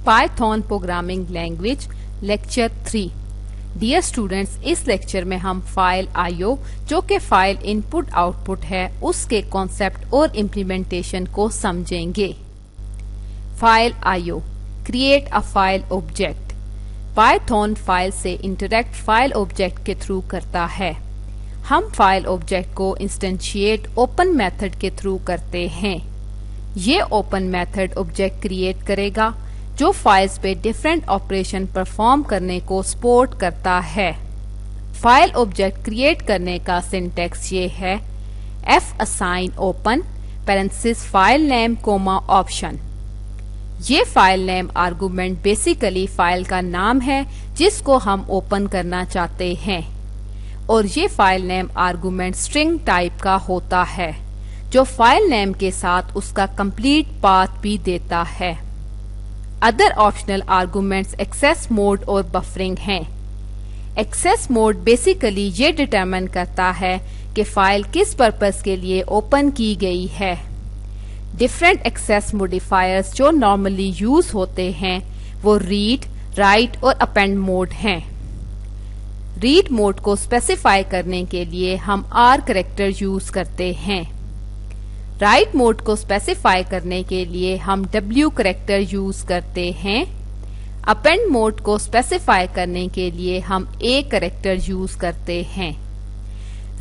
Python programming language lecture 3। Dear students, इस lecture में हम फाइल IO जो कि फाइल इनपुट आउटपुट है उसके कॉन्सेप्ट और इम्प्लीमेंटेशन को समझेंगे। File IO create a file object. Python file से इंटरैक्ट फाइल ऑब्जेक्ट के थ्रू करता है। हम फाइल ऑब्जेक्ट को इंस्टेंशिएट ओपन मेथड के थ्रू करते हैं। ये ओपन मेथड ऑब्जेक्ट क्रिएट करेगा जो फाइल्स पे डिफरेंट ऑपरेशन परफॉर्म करने को सपोर्ट करता है। फाइल ऑब्जेक्ट क्रिएट करने का सिंटैक्स ये है f_assign open parenthesis file name comma option. ये file name argument basically file का नाम है जिसको हम ओपन करना चाहते हैं, और ये file name argument string type का होता है जो फाइल नेम के साथ उसका कंप्लीट पाथ भी देता है। Other optional arguments access mode और बफरिंग हैं। एक्सेस मोड बेसिकली ये डिटरमिन करता है कि फाइल किस पर्पस के लिए ओपन की गई है। डिफरेंट एक्सेस मॉडिफायर्स जो नॉर्मली यूज होते हैं वो रीड, राइट और अपेंड मोड हैं। रीड मोड को स्पेसिफाई करने के लिए हम R कैरेक्टर यूज करते हैं। राइट मोड को स्पेसिफाई करने के लिए हम W कैरेक्टर यूज करते हैं। अपेंड मोड को स्पेसिफाई करने के लिए हम A कैरेक्टर यूज करते हैं।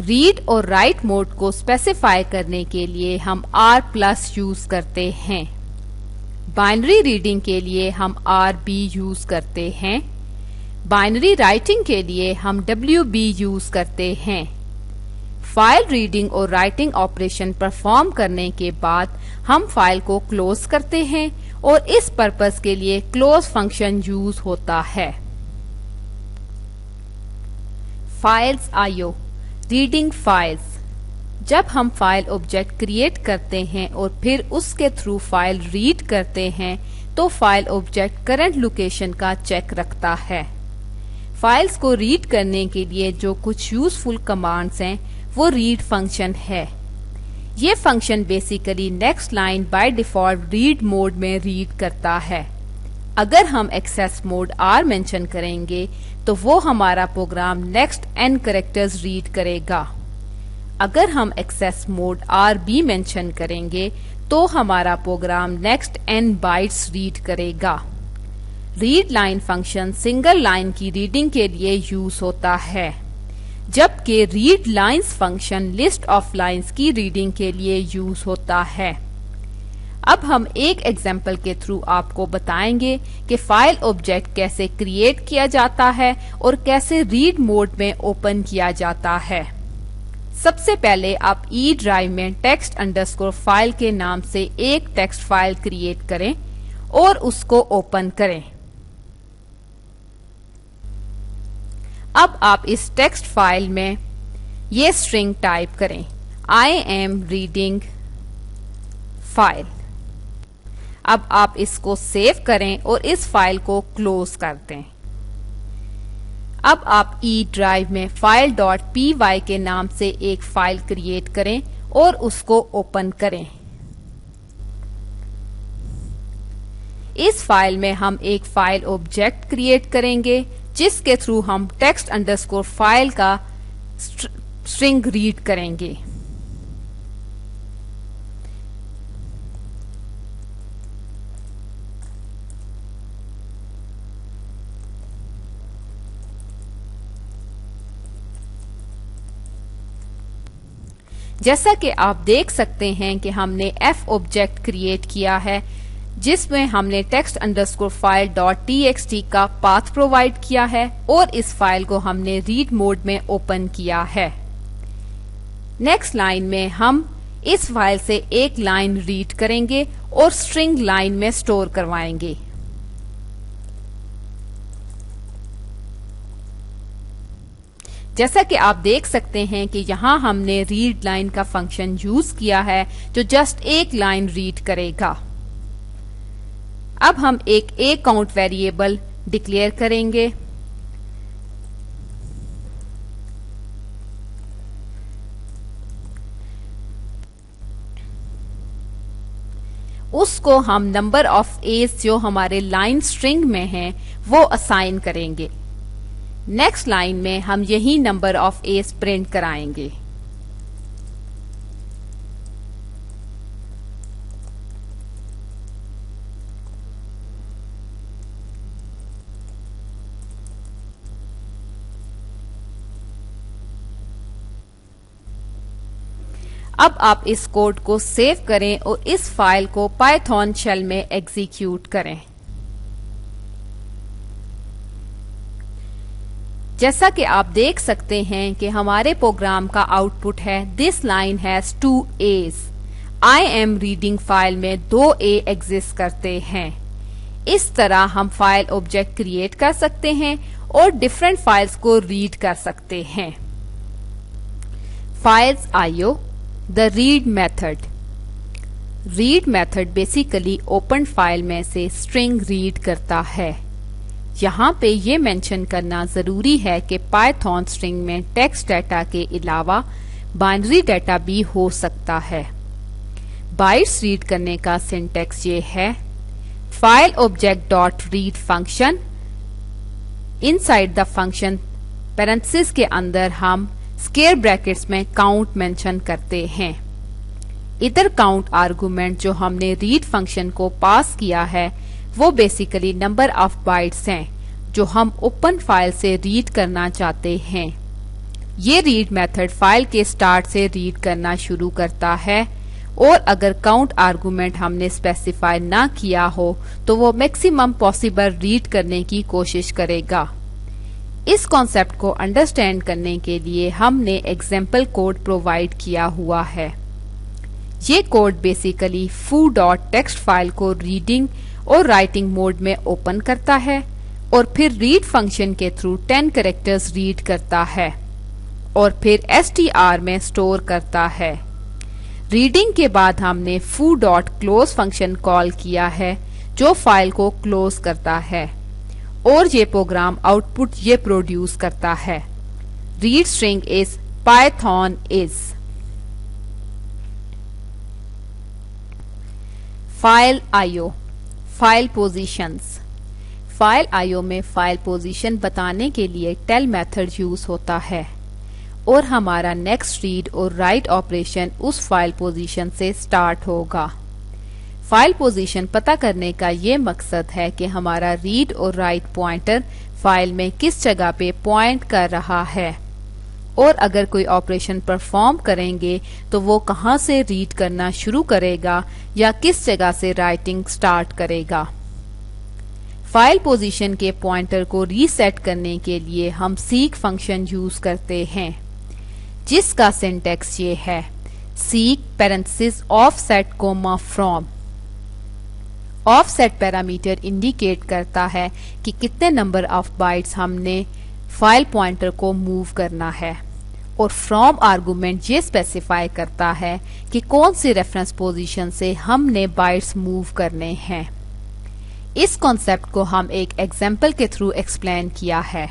रीड और राइट मोड को स्पेसिफाई करने के लिए हम R+ यूज करते हैं। बाइनरी रीडिंग के लिए हम RB यूज करते हैं। बाइनरी राइटिंग के लिए हम WB यूज करते हैं। फाइल रीडिंग और राइटिंग ऑपरेशन परफॉर्म करने के बाद हम फाइल को क्लोज करते हैं और इस पर्पस के लिए क्लोज फंक्शन यूज होता है। Files IO reading files. जब हम फाइल ऑब्जेक्ट क्रिएट करते हैं और फिर उसके थ्रू फाइल रीड करते हैं तो फाइल ऑब्जेक्ट करंट लोकेशन का चेक रखता है। फाइल्स को रीड करने के लिए जो कुछ यूजफुल कमांड्स हैं वो रीड फंक्शन है। ये function basically next line by default read mode में रीड करता है। अगर हम एक्सेस मोड R मेंशन करेंगे तो वो हमारा program next n characters read करेगा। अगर हम एक्सेस मोड RB मेंशन करेंगे तो हमारा program next n bytes read करेगा। Read line function single line की रीडिंग के लिए यूज होता है, जबकि read lines function list of lines की रीडिंग के लिए यूज होता है। अब हम एक एग्जाम्पल के थ्रू आपको बताएंगे कि फाइल ऑब्जेक्ट कैसे क्रिएट किया जाता है और कैसे रीड मोड में ओपन किया जाता है। सबसे पहले आप E ड्राइव में text_file के नाम से एक टेक्स्ट फाइल क्रिएट करें और उसको ओपन करें। अब आप इस टेक्स्ट फाइल में ये स्ट्रिंग टाइप करें I am reading फाइल। अब आप इसको सेव करें और इस फाइल को क्लोज कर दें। अब आप E ड्राइव में file.py के नाम से एक फाइल क्रिएट करें और उसको ओपन करें। इस फाइल में हम एक फाइल ऑब्जेक्ट क्रिएट करेंगे जिसके थ्रू हम text_file का स्ट्रिंग रीड करेंगे। जैसा कि आप देख सकते हैं कि हमने F ऑब्जेक्ट क्रिएट किया है जिसमें हमने text_file.txt का पाथ प्रोवाइड किया है और इस फाइल को हमने रीड मोड में ओपन किया है। नेक्स्ट लाइन में हम इस फाइल से एक लाइन रीड करेंगे और स्ट्रिंग लाइन में स्टोर करवाएंगे। जैसा कि आप देख सकते हैं कि यहाँ हमने रीड लाइन का फंक्शन यूज किया है जो जस्ट एक लाइन रीड करेगा। अब हम एक A काउंट वेरिएबल डिक्लेयर करेंगे। उस उसको हम नंबर ऑफ एज जो हमारे लाइन स्ट्रिंग में है वो असाइन करेंगे। नेक्स्ट लाइन में हम यही नंबर ऑफ एज प्रिंट कराएंगे। अब आप इस कोड को सेव करें और इस फाइल को पाइथन शेल में एग्जीक्यूट करें। जैसा कि आप देख सकते हैं कि हमारे प्रोग्राम का आउटपुट है this line has 2 A's। I am reading file में 2 A एग्जिस्ट करते हैं। इस तरह हम फाइल ऑब्जेक्ट क्रिएट कर सकते हैं और डिफरेंट फाइल्स को रीड कर सकते हैं। Files IO, the read method. Read method basically open file में से स्ट्रिंग रीड करता है। यहाँ पे ये मेंशन करना जरूरी है कि पाइथन स्ट्रिंग में टेक्स्ट डाटा के अलावा बाइनरी डाटा भी हो सकता है। बाइट्स रीड करने का सिंटैक्स ये है, file object dot read function, inside the function parenthesis के अंदर हम स्क्वायर ब्रैकेट्स में काउंट मेंशन करते हैं। इधर काउंट आर्गुमेंट जो हमने रीड फंक्शन को पास किया है वो बेसिकली नंबर ऑफ बाइट्स हैं जो हम ओपन फाइल से रीड करना चाहते हैं। ये रीड मेथड फाइल के स्टार्ट से रीड करना शुरू करता है और अगर काउंट आर्गुमेंट हमने स्पेसिफाई ना किया हो तो वो मैक्सिमम पॉसिबल रीड करने की कोशिश करेगा। इस कॉन्सेप्ट को अंडरस्टैंड करने के लिए हमने एग्जाम्पल कोड प्रोवाइड किया हुआ है। ये कोड बेसिकली foo.txt फाइल को रीडिंग और राइटिंग मोड में ओपन करता है और फिर रीड फंक्शन के थ्रू 10 कैरेक्टर्स रीड करता है और फिर str में स्टोर करता है। रीडिंग के बाद हमने foo.close फंक्शन कॉल किया है जो फाइल को क्लोज करता है और ये प्रोग्राम आउटपुट ये प्रोड्यूस करता है। Read string is Python is. File IO, file positions. File IO में फाइल पोजीशन बताने के लिए टेल मेथड यूज होता है और हमारा नेक्स्ट रीड और राइट ऑपरेशन उस फाइल पोजीशन से स्टार्ट होगा। फाइल पोजीशन पता करने का ये मकसद है कि हमारा रीड और राइट पॉइंटर फाइल में किस जगह पे पॉइंट कर रहा है और अगर कोई ऑपरेशन परफॉर्म करेंगे तो वो कहाँ से रीड करना शुरू करेगा या किस जगह से राइटिंग स्टार्ट करेगा। फाइल पोजीशन के पॉइंटर को रीसेट करने के लिए हम सीक फंक्शन यूज करते हैं जिसका सिंटैक्स ये है, seek parenthesis offset comma from. Offset parameter indicate करता है कि कितने नंबर ऑफ बाइट्स हमने फाइल पॉइंटर को मूव करना है और फ्रॉम आर्गुमेंट ये स्पेसिफाई करता है कि कौन सी रेफरेंस पोजीशन से हमने बाइट्स मूव करने हैं। इस कॉन्सेप्ट को हम एक एग्जाम्पल के थ्रू एक्सप्लेन किया है।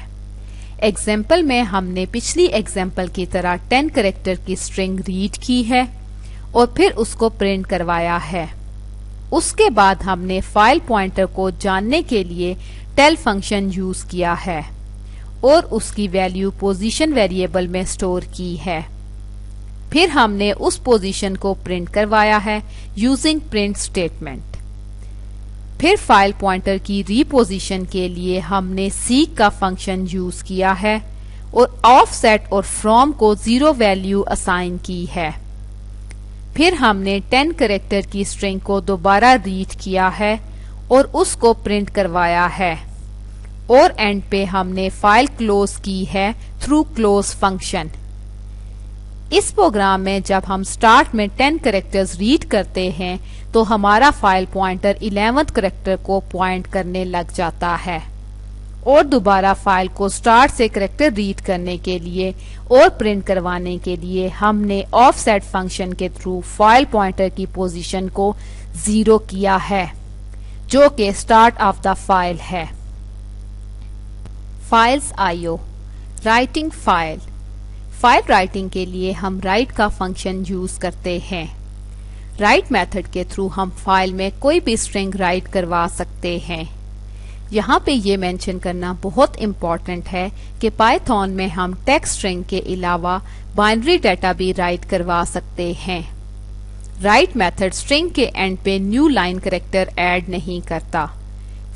एग्जाम्पल में हमने पिछली एग्जाम्पल की तरह 10 कैरेक्टर की स्ट्रिंग रीड की है और फिर उसको प्रिंट करवाया है। उसके बाद हमने फाइल पॉइंटर को जानने के लिए टेल फंक्शन यूज किया है और उसकी वैल्यू पोजीशन वेरिएबल में स्टोर की है। फिर हमने उस पोजीशन को प्रिंट करवाया है यूजिंग प्रिंट स्टेटमेंट। फिर फाइल पॉइंटर की रीपोजीशन के लिए हमने सीक का फंक्शन यूज किया है और ऑफसेट और फ्रॉम को 0 वैल्यू असाइन की है। फिर हमने 10 कैरेक्टर की स्ट्रिंग को दोबारा रीड किया है और उसको प्रिंट करवाया है और एंड पे हमने फाइल क्लोज की है थ्रू क्लोज फंक्शन। इस प्रोग्राम में जब हम स्टार्ट में 10 कैरेक्टर्स रीड करते हैं तो हमारा फाइल पॉइंटर 11th कैरेक्टर को पॉइंट करने लग जाता है और दोबारा फाइल को स्टार्ट से कैरेक्टर रीड करने के लिए और प्रिंट करवाने के लिए हमने ऑफसेट फंक्शन के थ्रू फाइल पॉइंटर की पोजीशन को 0 किया है जो कि स्टार्ट ऑफ द फाइल है। Files IO, writing file. File writing के लिए हम राइट का फंक्शन यूज करते हैं। राइट मेथड के थ्रू हम फाइल में कोई भी स्ट्रिंग राइट करवा सकते हैं। यहाँ पे ये मेंशन करना बहुत इम्पोर्टेंट है कि पाइथन में हम टेक्स्ट स्ट्रिंग के अलावा बाइनरी डाटा भी राइट करवा सकते हैं। राइट मेथड स्ट्रिंग के एंड पे न्यू लाइन कैरेक्टर ऐड नहीं करता।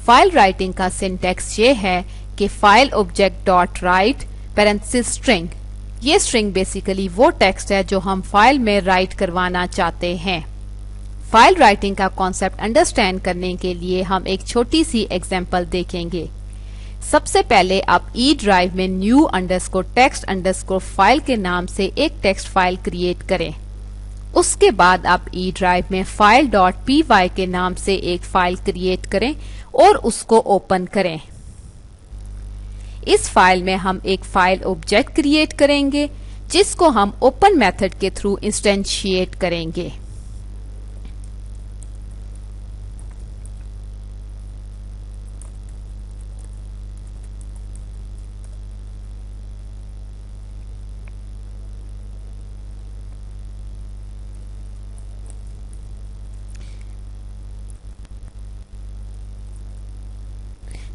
फाइल राइटिंग का सिंटैक्स ये है कि file object dot right parenthesis string. ये स्ट्रिंग बेसिकली वो टेक्स्ट है जो हम फाइल में राइट करवाना चाहते हैं। फाइल राइटिंग का कॉन्सेप्ट अंडरस्टैंड करने के लिए हम एक छोटी सी एग्जांपल देखेंगे। सबसे पहले आप ई ड्राइव में new underscore text underscore file के नाम से एक टेक्स्ट फाइल क्रिएट करें। उसके बाद आप ई ड्राइव में फाइल डॉट py के नाम से एक फाइल क्रिएट करें और उसको ओपन करें। इस फाइल में हम एक फाइल ऑब्जेक्ट क्रिएट करेंगे जिसको हम ओपन मेथड के थ्रू इंस्टेंशिएट करेंगे।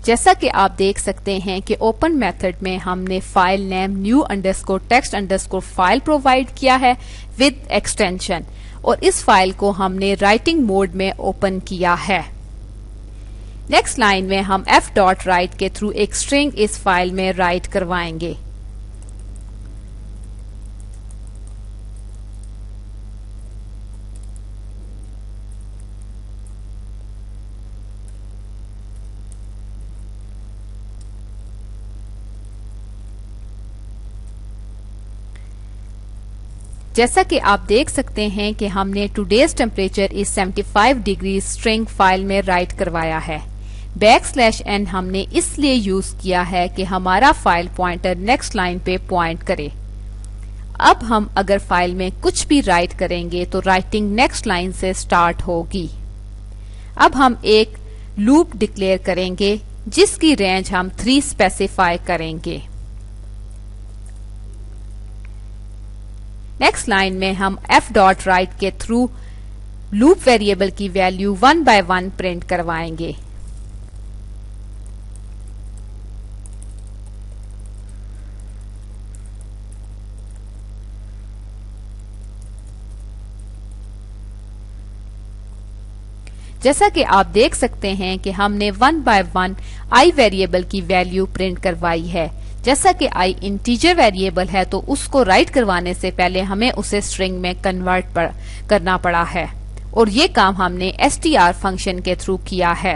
जैसा कि आप देख सकते हैं कि ओपन मेथड में हमने file name new underscore text underscore file provide किया है विद एक्सटेंशन और इस फाइल को हमने राइटिंग मोड में ओपन किया है। नेक्स्ट लाइन में हम f डॉट राइट के थ्रू एक स्ट्रिंग इस फाइल में राइट करवाएंगे। जैसा कि आप देख सकते हैं कि हमने today's temperature is 75 degree string file में राइट करवाया है। \n हमने इसलिए यूज किया है कि हमारा फाइल पॉइंटर नेक्स्ट लाइन पे पॉइंट करे। अब हम अगर फाइल में कुछ भी राइट करेंगे तो राइटिंग नेक्स्ट लाइन से स्टार्ट होगी। अब हम एक लूप डिक्लेयर करेंगे जिसकी रेंज हम 3 स्पेसिफाई करेंगे। नेक्स्ट लाइन में हम f डॉट राइट के थ्रू लूप वेरिएबल की वैल्यू 1 by 1 प्रिंट करवाएंगे। जैसा कि आप देख सकते हैं कि हमने 1 by 1 i वेरिएबल की वैल्यू प्रिंट करवाई है। जैसा कि i इंटीजर वेरिएबल है तो उसको राइट करवाने से पहले हमें उसे स्ट्रिंग में कन्वर्ट करना पड़ा है और ये काम हमने str फंक्शन के थ्रू किया है।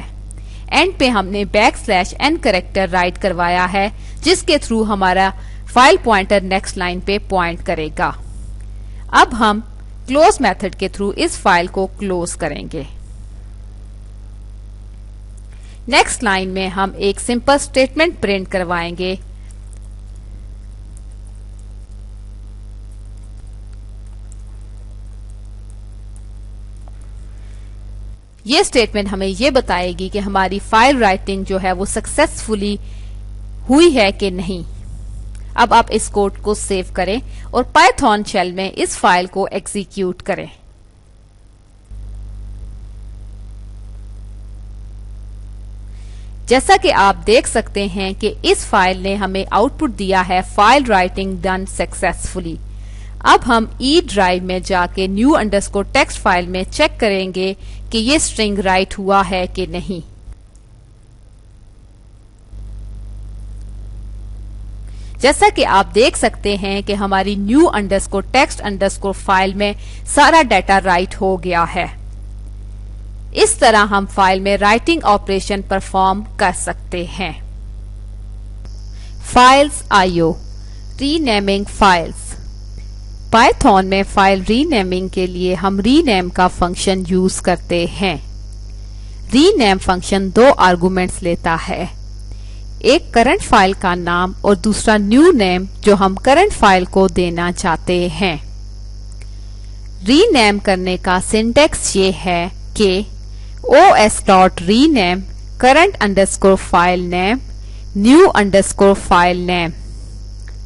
एंड पे हमने \n कैरेक्टर राइट करवाया है जिसके थ्रू हमारा फाइल पॉइंटर नेक्स्ट लाइन पे पॉइंट करेगा। अब हम क्लोज मेथड के थ्रू इस फाइल को क्लोज करेंगे। नेक्स्ट लाइन में हम एक सिंपल स्टेटमेंट प्रिंट करवाएंगे। ये स्टेटमेंट हमें ये बताएगी कि हमारी फाइल राइटिंग जो है वो सक्सेसफुली हुई है कि नहीं। अब आप इस कोड को सेव करें और पाइथन शेल में इस फाइल को एग्जीक्यूट करें। जैसा कि आप देख सकते हैं कि इस फाइल ने हमें आउटपुट दिया है फाइल राइटिंग डन सक्सेसफुली। अब हम ई ड्राइव में जाके न्यू अंडरस्कोर टेक्स्ट फाइल में चेक करेंगे कि ये स्ट्रिंग राइट हुआ है कि नहीं। जैसा कि आप देख सकते हैं कि हमारी new underscore text underscore file में सारा डाटा राइट हो गया है। इस तरह हम फाइल में राइटिंग ऑपरेशन परफॉर्म कर सकते हैं। Files IO renaming files. Python में फाइल रीनेमिंग के लिए हम रीनेम का फंक्शन यूज करते हैं। रीनेम फंक्शन 2 आर्गुमेंट्स लेता है, एक करंट फाइल का नाम और दूसरा न्यू नेम जो हम करंट फाइल को देना चाहते हैं। रीनेम करने का सिंटैक्स ये है कि os.rename current underscore file name new underscore file name।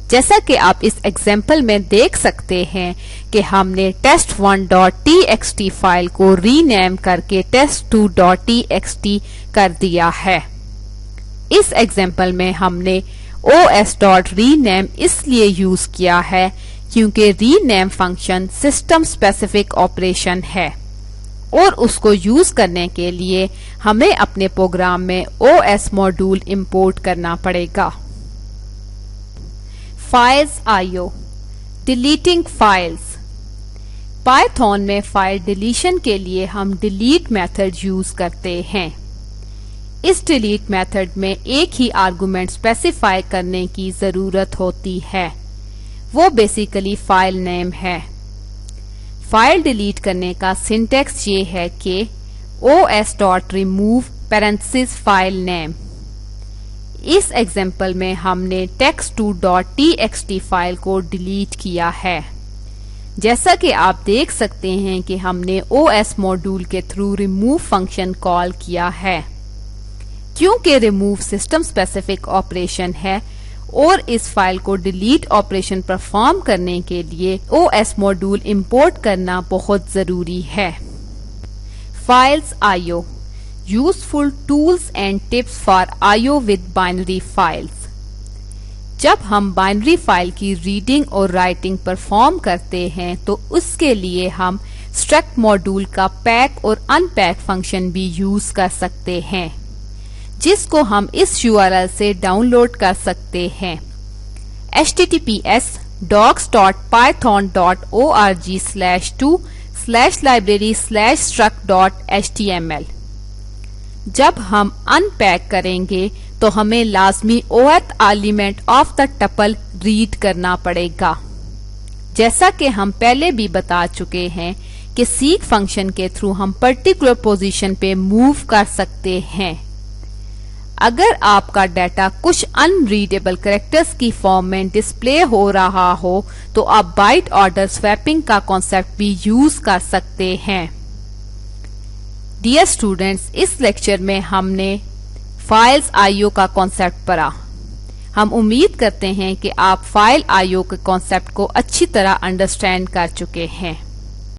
जैसा कि आप इस एग्जाम्पल में देख सकते हैं कि हमने test1.txt फाइल को रीनेम करके test2.txt कर दिया है। इस एग्जाम्पल में हमने os.rename इसलिए यूज किया है क्योंकि rename function system specific operation है और उसको यूज करने के लिए हमें अपने प्रोग्राम में OS मॉड्यूल इंपोर्ट करना पड़ेगा। Files IO, deleting files. Python में फाइल डिलीशन के लिए हम डिलीट मेथड यूज करते हैं। इस डिलीट मेथड में एक ही आर्गुमेंट स्पेसिफाई करने की जरूरत होती है, वो बेसिकली फाइल नेम है। फाइल डिलीट करने का सिंटेक्स ये है कि os.remove parenthesis file name। इस एग्जाम्पल में हमने text2.txt फाइल को डिलीट किया है। जैसा कि आप देख सकते हैं कि हमने OS मॉड्यूल के थ्रू रिमूव फंक्शन कॉल किया है। क्योंकि रिमूव सिस्टम स्पेसिफिक ऑपरेशन है और इस फाइल को डिलीट ऑपरेशन परफॉर्म करने के लिए OS मॉड्यूल इंपोर्ट करना बहुत जरूरी है। Files IO, useful tools and tips for IO with binary files. जब हम बाइनरी फाइल की रीडिंग और राइटिंग परफॉर्म करते हैं तो उसके लिए हम struct मॉड्यूल का पैक और अनपैक फंक्शन भी यूज कर सकते हैं, जिसको हम इस URL से डाउनलोड कर सकते हैं https://docs.python.org/2/library/struct.html। जब हम अनपैक करेंगे तो हमें लाजमी oath element of the tuple read करना पड़ेगा। जैसा कि हम पहले भी बता चुके हैं कि सीक फंक्शन के थ्रू हम पर्टिकुलर पोजीशन पे मूव कर सकते हैं। अगर आपका डाटा कुछ अनरीडेबल कैरेक्टर्स की फॉर्म में डिस्प्ले हो रहा हो तो आप बाइट ऑर्डर स्वैपिंग का कॉन्सेप्ट भी यूज कर सकते हैं। डियर स्टूडेंट्स, इस लेक्चर में हमने फाइल्स IO का कॉन्सेप्ट पढ़ा। हम उम्मीद करते हैं कि आप फाइल IO के कॉन्सेप्ट को अच्छी तरह अंडरस्टैंड कर चुके हैं।